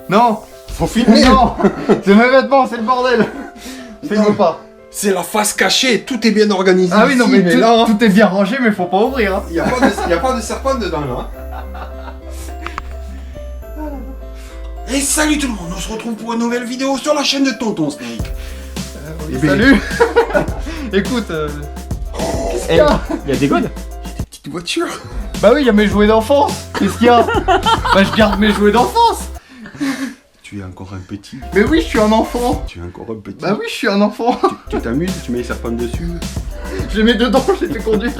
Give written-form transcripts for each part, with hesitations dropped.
Non. Faut filmer. Non. C'est mes vêtements, c'est le bordel. Filme pas. C'est la face cachée, tout est bien organisé. Ah oui, non, ici, mais là, tout est bien rangé, mais faut pas ouvrir. Hein. y a pas de serpent dedans là. Et salut tout le monde, on se retrouve pour une nouvelle vidéo sur la chaîne de Tonton Snake. Oui, salut. Écoute, qu'est-ce qu'il y a? Il y a des godes. Petite voiture. Bah oui, il y a mes jouets d'enfance. Qu'est-ce qu'il y a? Bah je garde mes jouets d'enfance. Tu es encore un petit. Mais oui, je suis un enfant. Tu es encore un petit. Bah oui, je suis un enfant. Tu t'amuses, tu mets les serpents dessus. Je les mets dedans, je les fais conduire.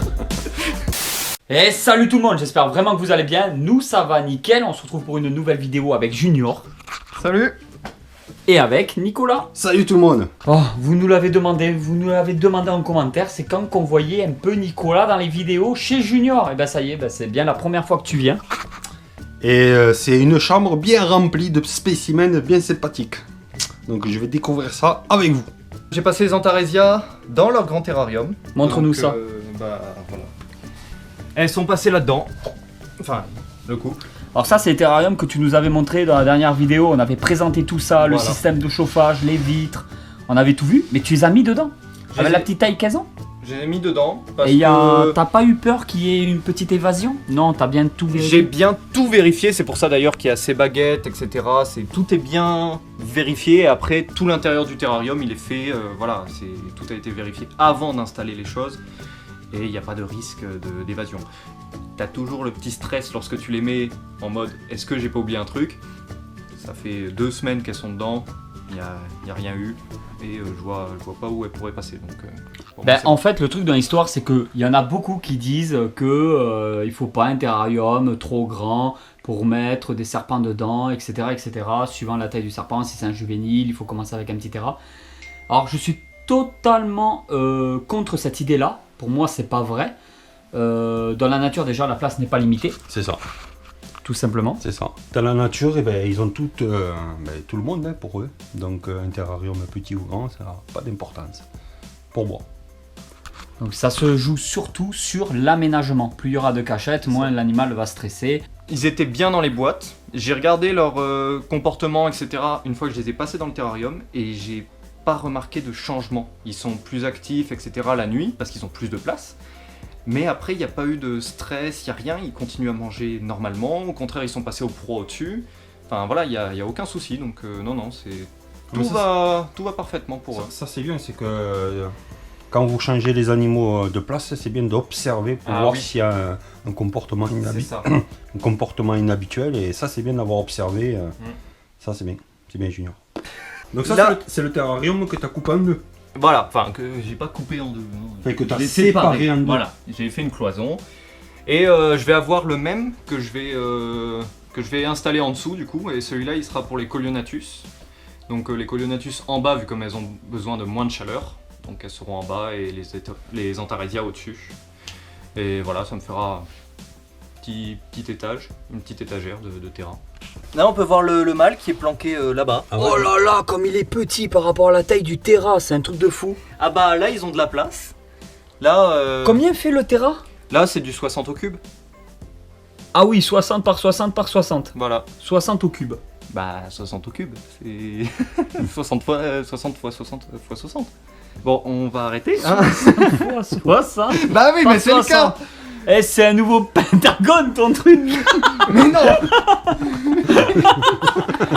Et salut tout le monde, j'espère vraiment que vous allez bien. Nous ça va nickel, on se retrouve pour une nouvelle vidéo avec Junior Salut. et avec Nicolas. Salut tout le monde. Oh, vous nous l'avez demandé en commentaire, c'est quand qu'on voyait un peu Nicolas dans les vidéos chez Junior. Et ben ça y est, c'est bien la première fois que tu viens. Et c'est une chambre bien remplie de spécimens bien sympathiques. Donc je vais découvrir ça avec vous. J'ai passé les Antaresia dans leur grand terrarium. Montre-nous Donc, ça. Bah voilà. Elles sont passées là-dedans. Enfin, le coup. Alors ça c'est le terrarium que tu nous avais montré dans la dernière vidéo, on avait présenté tout ça, le Voilà. système de chauffage, les vitres, on avait tout vu, mais tu les as mis dedans. Avec la petite taille qu'elles ont. J'ai mis dedans parce Et que t'as pas eu peur qu'il y ait une petite évasion? Non, t'as bien tout vérifié. j'ai bien tout vérifié. C'est pour ça d'ailleurs qu'il y a ces baguettes, etc. Tout est bien vérifié. Et après, tout l'intérieur du terrarium, il est fait. Voilà, tout a été vérifié avant d'installer les choses. Et il n'y a pas de risque d'évasion. T'as toujours le petit stress lorsque tu les mets en mode est-ce que j'ai pas oublié un truc? Ça fait 2 semaines qu'elles sont dedans, il n'y a rien eu, et je vois pas où elles pourraient passer. Donc, pour moi, c'est En fait, le truc dans l'histoire, c'est qu'il y en a beaucoup qui disent que il faut pas un terrarium trop grand pour mettre des serpents dedans, etc., etc. Suivant la taille du serpent, si c'est un juvénile, il faut commencer avec un petit terra. Alors, je suis totalement contre cette idée-là. Pour moi, c'est pas vrai. Dans la nature, déjà, la place n'est pas limitée, C'est ça, tout simplement. c'est ça. Dans la nature, ils ont tout le monde hein, pour eux. Donc un terrarium petit ou grand, ça n'a pas d'importance. Pour moi. Donc, ça se joue surtout sur l'aménagement. Plus il y aura de cachettes, moins l'animal va stresser. Ils étaient bien dans les boîtes. J'ai regardé leur comportement, etc. une fois que je les ai passés dans le terrarium et j'ai pas remarqué de changement. Ils sont plus actifs, etc. la nuit parce qu'ils ont plus de place. Mais après, il n'y a pas eu de stress, il n'y a rien. Ils continuent à manger normalement. Au contraire, ils sont passés au pro au-dessus. Enfin voilà, il n'y a aucun souci. Donc non, tout va parfaitement pour eux. Ça c'est bien, c'est que quand vous changez les animaux de place, c'est bien d'observer pour voir oui. s'il y a un comportement, C'est ça. un comportement inhabituel. Et ça c'est bien d'avoir observé. Ça c'est bien Junior. Donc ça Là- c'est le terrarium que tu as coupé en deux. Voilà, enfin que j'ai pas coupé en deux. Enfin, que tu as Je l'ai séparé en deux. Voilà, j'ai fait une cloison. Et je vais avoir le même que je vais installer en dessous du coup. Et celui-là il sera pour les Colionatus. Donc les Colionatus en bas vu comme elles ont besoin de moins de chaleur. Donc elles seront en bas et les Antaresia au-dessus. Et voilà, ça me fera petit étage, une petite étagère de terrain. Là on peut voir le mâle qui est planqué là-bas. Ah ouais. Oh là là, comme il est petit par rapport à la taille du terra, c'est un truc de fou. Ah bah là ils ont de la place. Là, Combien fait le terra? là c'est du 60 au cube. Ah oui, 60 par 60 par 60. Voilà. 60 au cube. Bah 60 au cube, c'est 60 fois 60 fois 60 fois 60. Bon, on va arrêter. Hein. 60. Bah oui, mais c'est le cas. Eh, c'est un nouveau pentagone ton truc. Mais non.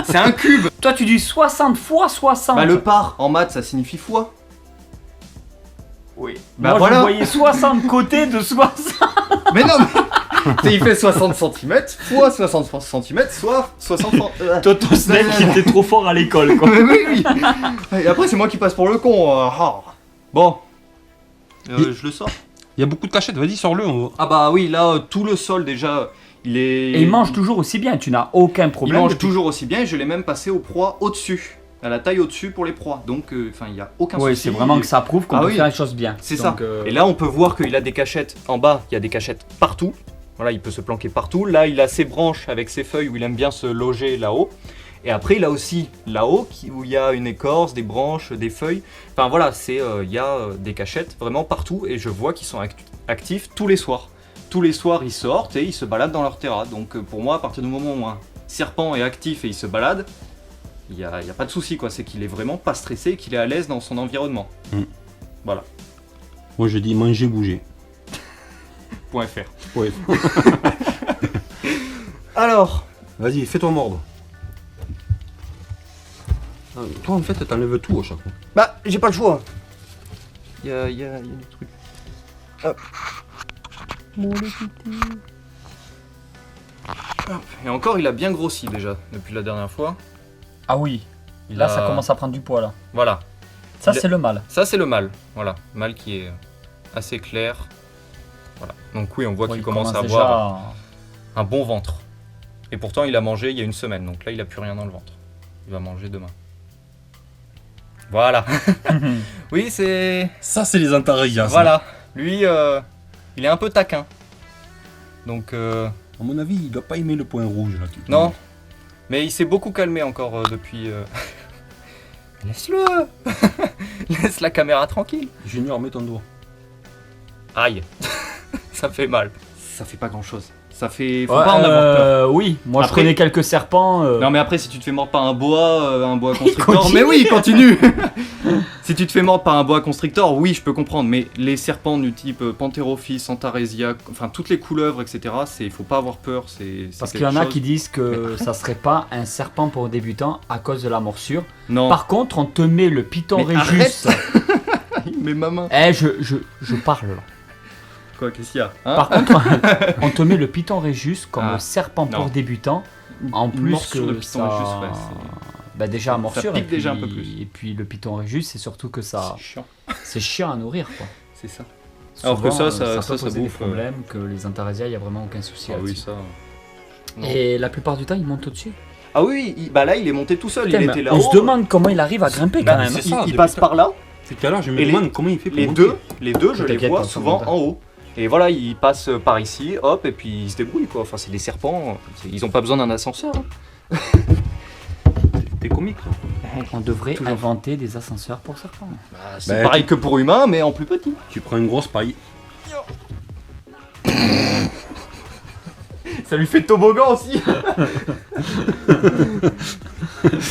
C'est un cube. Toi tu dis 60 fois 60. Bah le par en maths ça signifie fois. Oui. Bah Moi voilà. je voyais 60 côtés de 60. Mais non, mais il fait 60 cm fois 60 cm soit 60 Toto Snake qui était trop fort à l'école quoi. Mais oui. Et après c'est moi qui passe pour le con. Bon. Je le sors. Il y a beaucoup de cachettes, vas-y sors-le. Ah bah oui, là tout le sol déjà, il est. Et il mange toujours aussi bien, tu n'as aucun Il problème. mange depuis- toujours aussi bien et je l'ai même passé aux proies au-dessus. À la taille au-dessus pour les proies. Donc enfin il n'y a aucun Oui, souci. c'est vraiment que ça prouve qu'on Ah peut oui. faire les choses bien. C'est Donc, ça. Et là on peut voir qu'il a des cachettes en bas, il y a des cachettes partout. Voilà, il peut se planquer partout. Là il a ses branches avec ses feuilles où il aime bien se loger là-haut. Et après il a aussi là-haut où il y a une écorce, des branches, des feuilles. Enfin voilà, il y a des cachettes vraiment partout et je vois qu'ils sont actifs tous les soirs. Tous les soirs ils sortent et ils se baladent dans leur terrain. Donc pour moi à partir du moment où serpent est actif et il se balade, il n'y a pas de souci, quoi. C'est qu'il est vraiment pas stressé et qu'il est à l'aise dans son environnement. Voilà. Moi je dis manger, bouger. .fr. Ouais. Alors, Vas-y, fais-toi mordre. Ah, toi en fait t'enlèves tout à chaque fois. bah, j'ai pas le choix. Il y a des trucs. Hop. Mon petit. Hop. Et encore, il a bien grossi déjà depuis la dernière fois. Ah oui, Il là a- ça commence à prendre du poids là. Voilà. Ça Il a- c'est le mâle. Ça, c'est le mâle. Voilà. Mâle qui est assez clair. Voilà. Donc, oui, on voit Ouais, qu'il il commence à déjà avoir un bon ventre. Et pourtant, il a mangé il y a une semaine. Donc là, il a plus rien dans le ventre. Il va manger demain. Voilà. Oui, c'est. Ça c'est les Antarrayas. Voilà. Lui, il est un peu taquin. Donc, À mon avis, il doit pas aimer le point rouge là. non. Mais il s'est beaucoup calmé encore depuis. Laisse-le. Laisse la caméra tranquille. Junior, mets ton doigt. Aïe. Ça fait mal. Ça fait pas grand chose. Ça fait. Faut Ouais, pas en avoir peur. oui, moi Après- je connais quelques serpents. Non, mais après, si tu te fais mordre par un boa constrictor. Mais oui, continue. Si tu te fais mordre par un boa constrictor, oui, je peux comprendre. Mais les serpents du type Pantherophis, Antaresia, enfin toutes les couleuvres, etc., il faut pas avoir peur. C'est Parce qu'il quelque y en a chose- qui disent que ça serait pas un serpent pour débutants à cause de la morsure. Non. Par contre, on te met le Python Mais Régus. Mais ma main. Eh, je parle là. Quoi, qu'est-ce qu'il y a hein Par contre, on te met le Python Régus comme Ah, le serpent non. pour débutants. En Une plus morsure que de Python ça... Régus, ouais, c'est- bah déjà ça morsure pique et puis, déjà un peu plus. et puis le Python Régus, c'est surtout que ça, C'est chiant. c'est chiant à nourrir quoi. C'est ça. Alors que Souvent, ça peut ça poser des bouffe, problèmes que les Antaresia, il y a vraiment aucun souci. Ah oui, là-dessus. ça. Non. Et la plupart du temps, il monte au-dessus. Ah oui, bah là, il est monté tout seul. Putain, Il mais était là-haut. on se demande comment il arrive à grimper Bah, quand même. c'est ça, il depuis passe tout- par là. C'est tout à l'heure, je me Et demande comment il fait pour Les monter. deux, je les T'inquiète vois pas, ça souvent monte. en haut. Et voilà, ils passent par ici, hop, et puis ils se débrouillent quoi. Enfin, c'est des serpents, ils ont pas besoin d'un ascenseur. hein. T'es comique toi. On devrait Toujours. inventer des ascenseurs pour serpents. C'est Bah, pareil que pour humains, mais en plus petit. Tu prends une grosse paille. Ça lui fait toboggan aussi.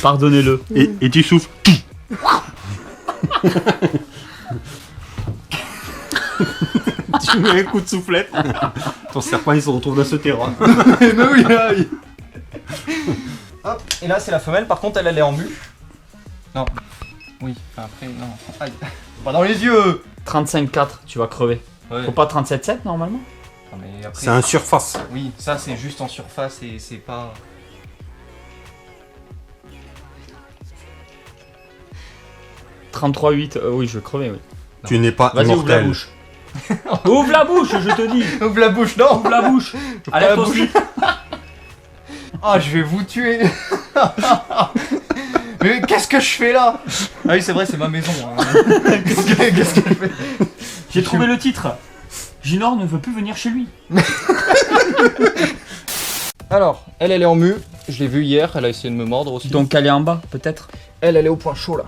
Pardonnez-le. Et tu souffles. Tu mets un coup de soufflette. Ton serpent il se retrouve dans ce terrain. Mais oui, là, oui. Hop, et là c'est la femelle, par contre elle est en mue. Non. Oui, enfin, après, non. Aïe. Pas dans les yeux. 35,4, tu vas crever. Ouais. Faut pas 37,7 normalement. Non, mais après, C'est en surface. oui, ça c'est juste en surface et c'est pas. « 33,8, oui, je vais crever, oui. Tu n'es pas Vas-y, ouvre la immortel. bouche. Ouvre la bouche, je te dis. Ouvre la bouche, non. Ouvre la bouche. Allez, la toi bouche. aussi. Ah, je vais vous tuer. Mais qu'est-ce que je fais là? Ah oui, c'est vrai, c'est ma maison. hein. Qu'est-ce que je fais? J'ai trouvé le titre. Ginor ne veut plus venir chez lui. Alors, elle est en mue. Je l'ai vue hier, elle a essayé de me mordre aussi. Donc elle est en bas, peut-être. elle est au point chaud là.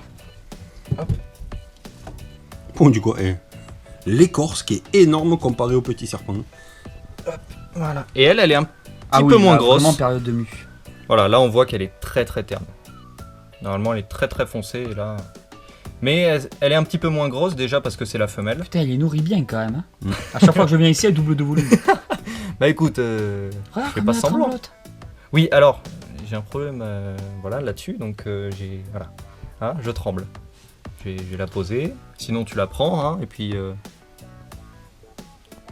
Bon, du coup, l'écorce qui est énorme comparé au petit serpent. Voilà. Et elle est un petit Ah oui, peu moins là, grosse. Vraiment période de mue. Voilà, là on voit qu'elle est très très terne. Normalement elle est très très foncée et là. Mais elle est un petit peu moins grosse déjà parce que c'est la femelle. Putain, elle les nourrit bien quand même. Hein. À chaque fois que je viens ici, elle double de volume. Bah écoute, Regarde je fais comme pas elle semblant. tremblote. Oui, alors j'ai un problème voilà, là-dessus, donc j'ai. Voilà. Hein, je tremble. Je vais la poser. Sinon tu la prends, hein, et puis.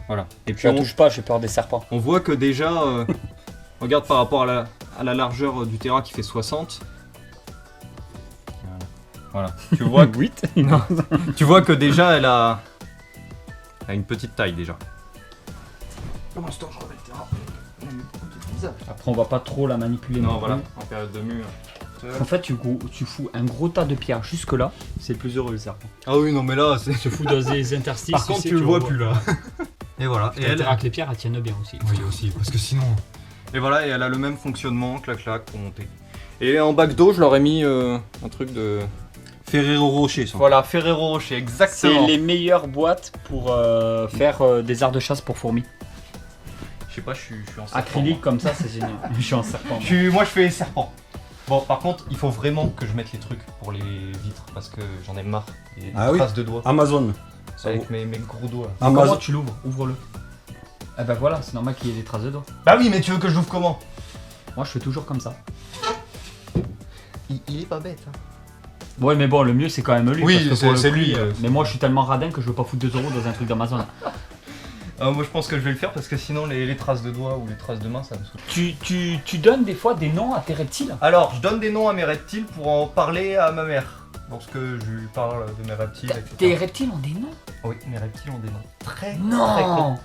Voilà. Et Je puis la on, touche pas, j'ai peur des serpents. on voit que déjà. Regarde par rapport à la largeur du terrain qui fait 60. Voilà. Tu vois que. 8. Tu vois que déjà elle a une petite taille déjà. Pour l'instant je remets le terrain. Après, on va pas trop la manipuler. Non non voilà, plus. en période de mue. En fait, tu fous un gros tas de pierres jusque là. C'est le plus heureux le serpent. Ah oui non mais là c'est. Tu fous dans des interstices. Par contre tu le vois plus là. Et voilà. Et elle, que les pierres elles tiennent bien aussi. Oui, aussi, parce que sinon. et voilà, et elle a le même fonctionnement, clac clac pour monter. Et en bac d'eau je leur ai mis un truc de. Ferrero Rocher, ça. Voilà, Ferrero Rocher, C'est exactement. les meilleures boîtes pour faire des arts de chasse pour fourmis. Je sais pas, je suis en serpent. Acrylique comme ça, c'est génial. Je suis en serpent. Moi je fais serpent. Bon, par contre, il faut vraiment que je mette les trucs pour les vitres parce que j'en ai marre. Il y a des Ah oui. traces de doigts Amazon. Ça avec vaut- mes gros doigts. Comment Amazon. tu l'ouvres? Ouvre-le. Eh ben voilà, c'est normal qu'il y ait des traces de doigts. Bah oui, mais tu veux que je l'ouvre comment? Moi, je fais toujours comme ça. Il est pas bête. Hein. Ouais, mais bon, le mieux, c'est quand même lui. Oui, parce que pour c'est le prix, lui, mais moi, je suis tellement radin que je veux pas foutre 2 € dans un truc d'Amazon. Moi je pense que je vais le faire parce que sinon les traces de doigts ou les traces de main ça me saoule. Tu donnes des fois des noms à tes reptiles? Alors, je donne des noms à mes reptiles pour en parler à ma mère. Lorsque je lui parle de mes reptiles, etc. Tes reptiles ont des noms? Oui, mes reptiles ont des noms très très Non!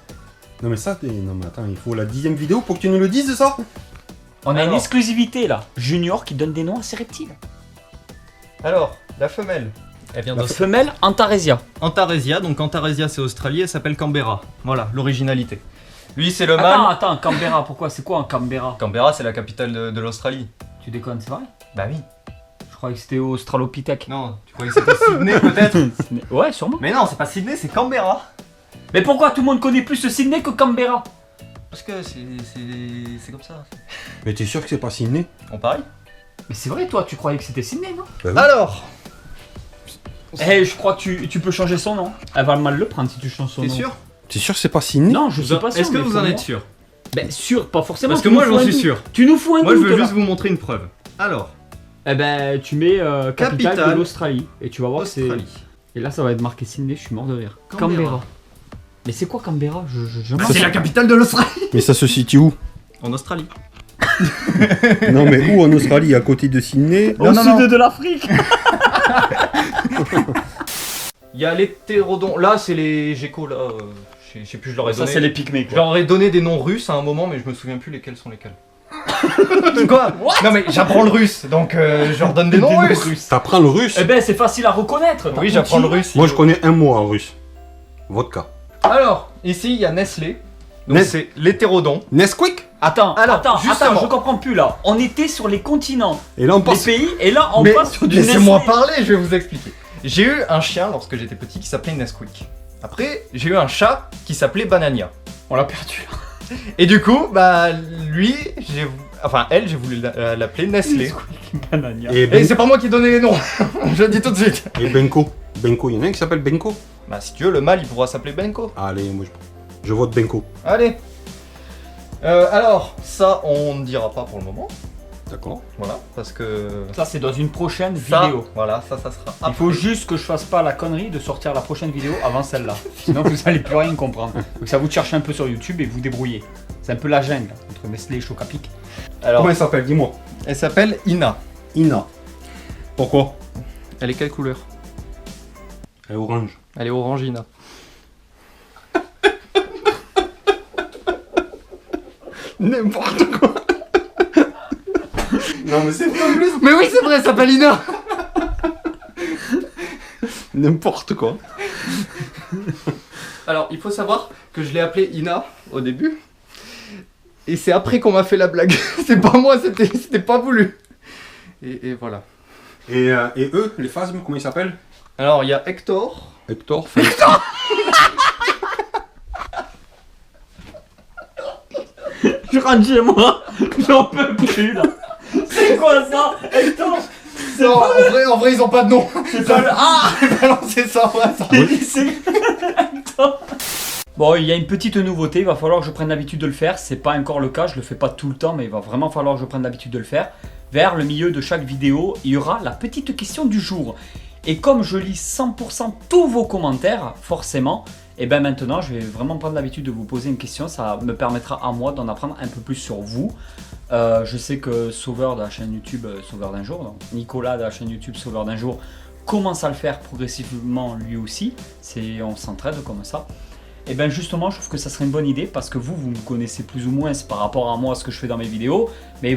Non mais ça, non mais attends, il faut la 10e vidéo pour que tu nous le dises ça. On a une Alors. exclusivité là. Junior qui donne des noms à ses reptiles. Alors, la femelle, elle vient La d'Australie. femelle Antaresia. Antaresia, donc Antaresia c'est Australie, elle s'appelle Canberra. Voilà, l'originalité. Lui c'est le mâle. Attends, Canberra, pourquoi? C'est quoi un Canberra? Canberra c'est la capitale de l'Australie. Tu déconnes, c'est vrai? Bah oui. Je croyais que c'était Australopithèque. Non, tu croyais que c'était Sydney peut-être? Ouais, sûrement. Mais non, c'est pas Sydney, c'est Canberra. Mais pourquoi tout le monde connaît plus Sydney que Canberra? Parce que c'est comme ça. Mais t'es sûr que c'est pas Sydney? On parie. Mais c'est vrai, toi, tu croyais que c'était Sydney, non? Bah oui. Alors, Eh, je crois que tu peux changer son nom. Elle va mal le prendre si tu changes son t'es nom. sûr? T'es sûr que c'est pas Sydney? Non, je suis pas sûr. Est-ce que mais vous pour en moi- êtes sûr? Ben sûr, pas forcément. Parce que tu moi nous j'en fous un suis doute. sûr. Tu nous fous un Moi je doute, veux là. juste vous montrer une preuve. Alors, Eh ben, tu mets capitale Capitale. de l'Australie. Et tu vas voir que c'est... Australie. Et là, ça va être marqué Sydney, je suis mort de rire. Canberra. Mais c'est quoi Canberra? Je Bah, c'est la capitale de l'Australie. Mais ça se situe où? En Australie. Non mais où en Australie? À côté de Sydney? Au sud de l'Afrique. Il y a l'hétérodon. Là, c'est les geckos là. Je sais plus, je leur ai Ça, donné. c'est les pygmées, Je quoi. leur ai donné des noms russes à un moment, mais je me souviens plus lesquels sont lesquels. Quoi? Non mais j'apprends le russe, donc je leur donne des noms russes. T'apprends le russe? Eh ben, c'est facile à reconnaître. Oui, j'apprends le russe. Moi je connais un mot en russe. Vodka. Alors, ici il y a Nestlé. Donc Nes- c'est l'hétérodon. Nesquik? Attends, Alors, attends, justement. je comprends plus là. On était sur les continents, Et là on les passe. pays, et là on Mais passe sur du laissez-moi Nestlé. parler, je vais vous expliquer. J'ai eu un chien lorsque j'étais petit qui s'appelait Nesquik. Après, j'ai eu un chat qui s'appelait Banania. On l'a perdu là. Et du coup, bah lui, j'ai voulu l'appeler Nestlé. Banania. Et, Et c'est pas moi qui ai donné les noms, je le dis tout de suite. et Benko. Benko, il y en a un qui s'appelle Benko. Bah si tu veux, le mâle il pourra s'appeler Benko. Allez, moi je vote Benko. Allez. Alors, ça on ne dira pas pour le moment. D'accord. Voilà, parce que Ça, c'est dans une prochaine ça, vidéo. voilà, ça sera Il après. faut juste que je fasse pas la connerie de sortir la prochaine vidéo avant celle-là. Sinon, vous allez plus rien comprendre. Donc, ça vous de chercher un peu sur YouTube et vous débrouiller. C'est un peu la jungle entre Nestlé et Chocapic. Alors, Comment elle s'appelle? Dis-moi. elle s'appelle Ina. Ina. Pourquoi? Elle est quelle couleur? Elle est orange. Elle est orange Ina. N'importe quoi. Non mais c'est vrai en plus. Mais oui, c'est vrai, elle s'appelle Ina. N'importe quoi. Alors, il faut savoir que je l'ai appelée Ina au début. Et c'est après qu'on m'a fait la blague. C'est pas moi, c'était pas voulu. Et voilà. Et eux, les phasmes, comment ils s'appellent? Alors, il y a Hector. Hector. Je rentre chez moi, j'en peux plus là. C'est quoi ça, Hector? Non, en vrai, ils ont pas de nom. C'est pas le... Ah Balancez ça, ouais, ça. C'est Hector. Bon, il y a une petite nouveauté, il va falloir que je prenne l'habitude de le faire. C'est pas encore le cas, je le fais pas tout le temps, mais il va vraiment falloir que je prenne l'habitude de le faire. Vers le milieu de chaque vidéo, il y aura la petite question du jour. Et comme je lis 100% tous vos commentaires, forcément, et bien maintenant je vais vraiment prendre l'habitude de vous poser une question. Ça me permettra à moi d'en apprendre un peu plus sur vous. Je sais que Sauveur de la chaîne YouTube Sauveur d'un jour, donc Nicolas de la chaîne YouTube Sauveur d'un jour, commence à le faire progressivement lui aussi. On s'entraide comme ça. Et bien justement, je trouve que ça serait une bonne idée parce que vous me connaissez plus ou moins par rapport à moi, ce que je fais dans mes vidéos. Mais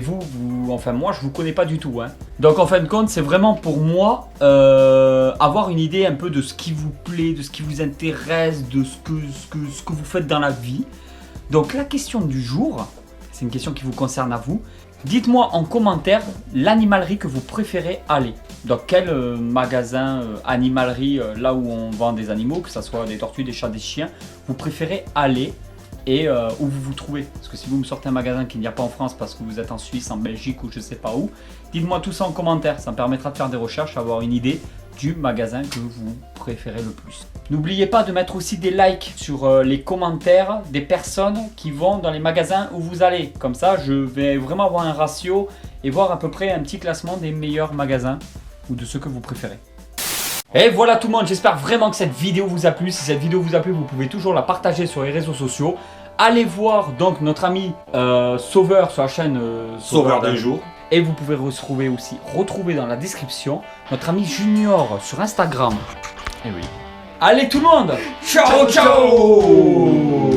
enfin moi, je vous connais pas du tout. Hein. Donc en fin de compte, c'est vraiment pour moi avoir une idée un peu de ce qui vous plaît, de ce qui vous intéresse, de ce que vous faites dans la vie. Donc la question du jour, c'est une question qui vous concerne à vous. Dites-moi en commentaire l'animalerie que vous préférez aller. Dans quel magasin animalerie, là où on vend des animaux, que ce soit des tortues, des chats, des chiens, vous préférez aller et où vous vous trouvez. Parce que si vous me sortez un magasin qu'il n'y a pas en France parce que vous êtes en Suisse, en Belgique ou je sais pas où, dites-moi tout ça en commentaire. Ça me permettra de faire des recherches, avoir une idée du magasin que vous préférez le plus. N'oubliez pas de mettre aussi des likes sur les commentaires des personnes qui vont dans les magasins où vous allez. Comme ça, je vais vraiment avoir un ratio et voir à peu près un petit classement des meilleurs magasins ou de ceux que vous préférez. Et voilà tout le monde, j'espère vraiment que cette vidéo vous a plu. Si cette vidéo vous a plu, vous pouvez toujours la partager sur les réseaux sociaux. Allez voir donc notre ami Sauveur sur la chaîne Sauveur d'un jour. Et vous pouvez retrouver dans la description notre ami Junior sur Instagram. Et oui. Allez tout le monde, ciao ciao.